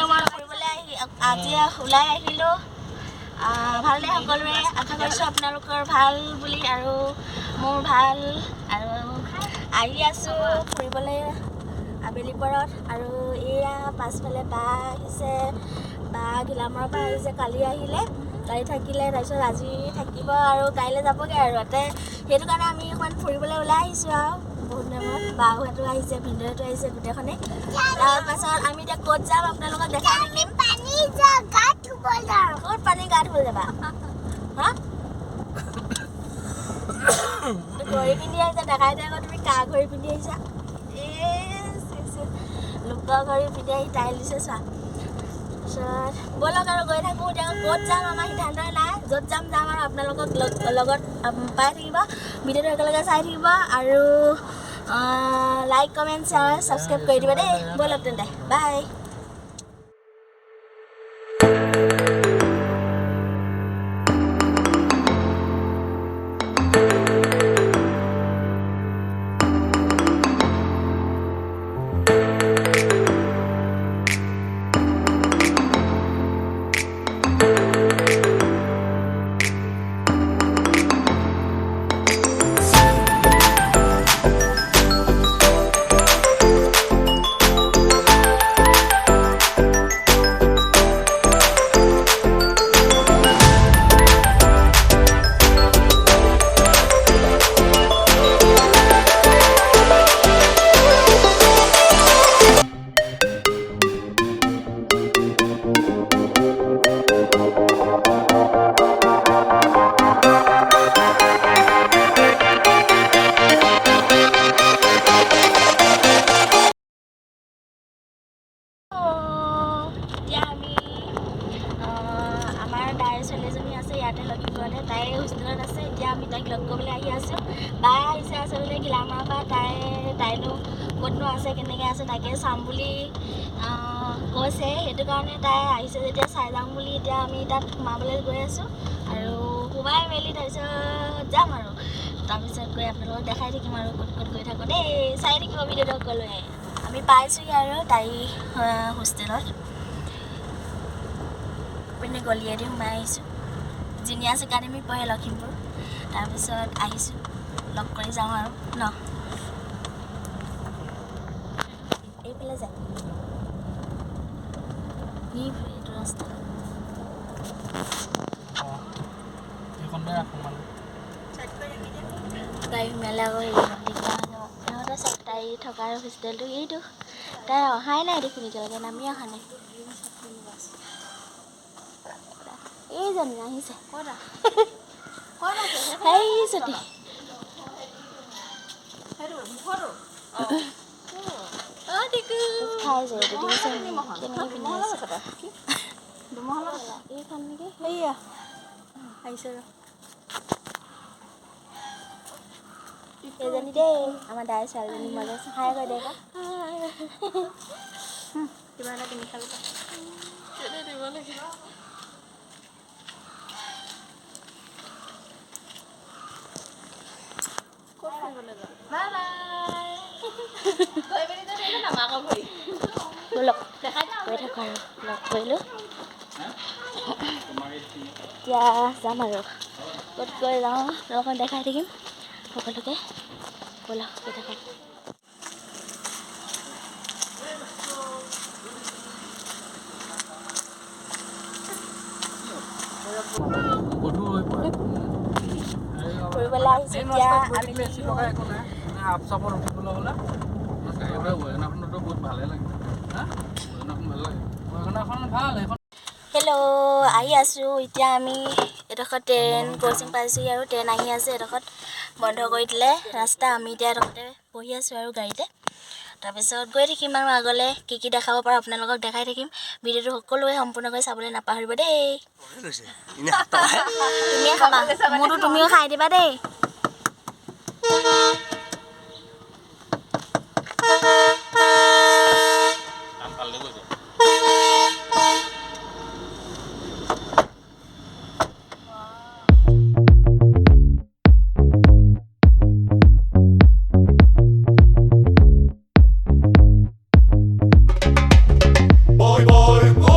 মই ফুৰিবলৈ আজি ওলাই আহিলোঁ ভালনে সকলোৰে আশা কৰিছোঁ আপোনালোকৰ ভাল বুলি আৰু মোৰ ভাল আৰু আহি আছোঁ ফুৰিবলৈ আবেলি পৰত আৰু এয়া পাছফালে বা আহিছে বা ঘিলামৰাৰ পৰা আহিছে কালি আহিলে কালি থাকিলে তাৰপিছত আজি থাকিব আৰু কাইলৈ যাবগৈ আৰু সেইটো কাৰণে আমি অকণমান ফুৰিবলৈ ওলাই আহিছোঁ আৰু বহুত টাইমত বাহঁতো আহিছে ভিনদেউহঁতো আহিছে গোটেইখনে তাৰপাছত আমি এতিয়া ক'ত যাম আপোনালোকক দেখাই থাকিম ক'ত পানী গা ধুবলৈ যাবা হা ঘড়ী পিন্ধি আহিছা দেখাই দে আকৌ তুমি কা ঘড়ী পিন্ধি আহিছা লোকৰ ঘড়ী পিন্ধি আহি টাইল দিছে চোৱা তাৰপিছত ব'লক আৰু গৈ থাকোঁ এতিয়া ক'ত যাম আমাৰ সিদ্ধান্তই নাই য'ত যাম আৰু আপোনালোকক লগত পাই থাকিব ভিডিঅ'টো একেলগে চাই থাকিব আৰু লাইক কমেণ্ট শ্বেয়াৰ ছাবস্ক্ৰাইব কৰি দিব দেই ব'লক তেন্তে বাই ছোৱালীজনী আছে ইয়াতে লখিমপুৰতে তাই হোষ্টেলত আছে এতিয়া আমি তাইক লগ কৰিবলৈ আহি আছোঁ বাই আহিছে আচলতে ঘিলামৰাৰ পৰা তাইনো ক'তনো আছে কেনেকৈ আছে তাকে চাম বুলি কৈছে সেইটো কাৰণে তাই আহিছে যেতিয়া চাই যাম বুলি এতিয়া আমি তাত সোমাবলৈ গৈ আছোঁ আৰু সোমাই মেলি তাৰপিছত যাম আৰু তাৰপিছত গৈ আপোনালোকক দেখাই থাকিম আৰু ক'ত ক'ত গৈ থাকোঁ দেই চাই থাকিব ভিডিঅ'টো সকলোৱে আমি পাইছোঁহি আৰু তাই হোষ্টেলত পিনে গলিয়েদি সোমাই আহিছোঁ জিনিয়াছ একাডেমি পঢ়ে লখিমপুৰ তাৰপিছত আহিছোঁ লগ কৰি যাওঁ আৰু ন এইফালে যায় এইটো ৰাস্তা গাড়ী মেলা কৰি সিহঁতে চাওক তাই থকাৰ হোষ্টেলটো এইটো তাই অহাই নাই দেখোন এতিয়ালৈকে নামি অহা নাই এইজনী আহিছে সেই চুটি খাইছে এইখন নেকি সেয়া আহিছে এইজনী দেই আমাৰ দাই ছোৱালীজনী মজা খাই গৈ দে কিবা এটা কিনি খালো দিব লাগিব লগ কৰিলোঁ এতিয়া যাম আৰু ক'ত গৈ যাওঁ লগত দেখাই থাকিম সকলোকে ব'লক গৈ থাকোঁ ফুৰিবলৈ আহিছোঁ এতিয়া আপচাপত উঠিবলৈ হ'লে বহুত ভালে লাগে হেল্ল' আহি আছোঁ এতিয়া আমি এডোখৰত ট্ৰেইন ক্ৰচিং পাইছোঁহি আৰু ট্ৰেইন আহি আছে এডোখৰত বন্ধ কৰি দিলে ৰাস্তা আমি এতিয়া এডোখৰতে বহি আছোঁ আৰু গাড়ীতে তাৰপিছত গৈ থাকিম আৰু আগলৈ কি কি দেখাব পাৰোঁ আপোনালোকক দেখাই থাকিম ভিডিঅ'টো সকলোৱে সম্পূৰ্ণকৈ চাবলৈ নাপাহৰিব দেই তুমিয়ে খাবা মোৰতো তুমিও খাই দিবা দেই Boy, boy, boy.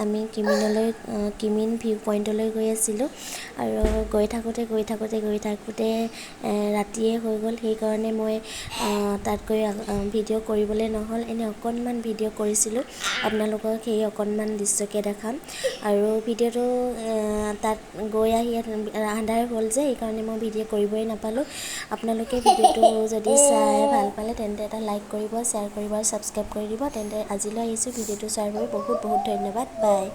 আমি কিমিন ভিউ পইণ্টলৈ গৈ আছিলোঁ আৰু গৈ থাকোঁতে ৰাতিয়ে হৈ গ'ল। সেইকাৰণে মই তাত গৈ ভিডিঅ' কৰিবলৈ নহ'ল। এনে অকণমান ভিডিঅ' কৰিছিলোঁ, আপোনালোকক সেই অকণমান দৃশ্যকে দেখাম। আৰু ভিডিঅ'টো তাত গৈ আহি আন্ধাৰ হ'ল যে সেইকাৰণে মই ভিডিঅ' কৰিবই নাপালোঁ। আপোনালোকে ভিডিঅ'টো যদি চাই ভাল পালে তেন্তে এটা লাইক কৰিব, শ্বেয়াৰ কৰিব আৰু ছাবস্ক্ৰাইব কৰি দিব। তেন্তে আজিলৈ আহিছোঁ। ভিডিঅ'টো চোৱাৰ বাবে বহুত বহুত ধন্যবাদ। বাই।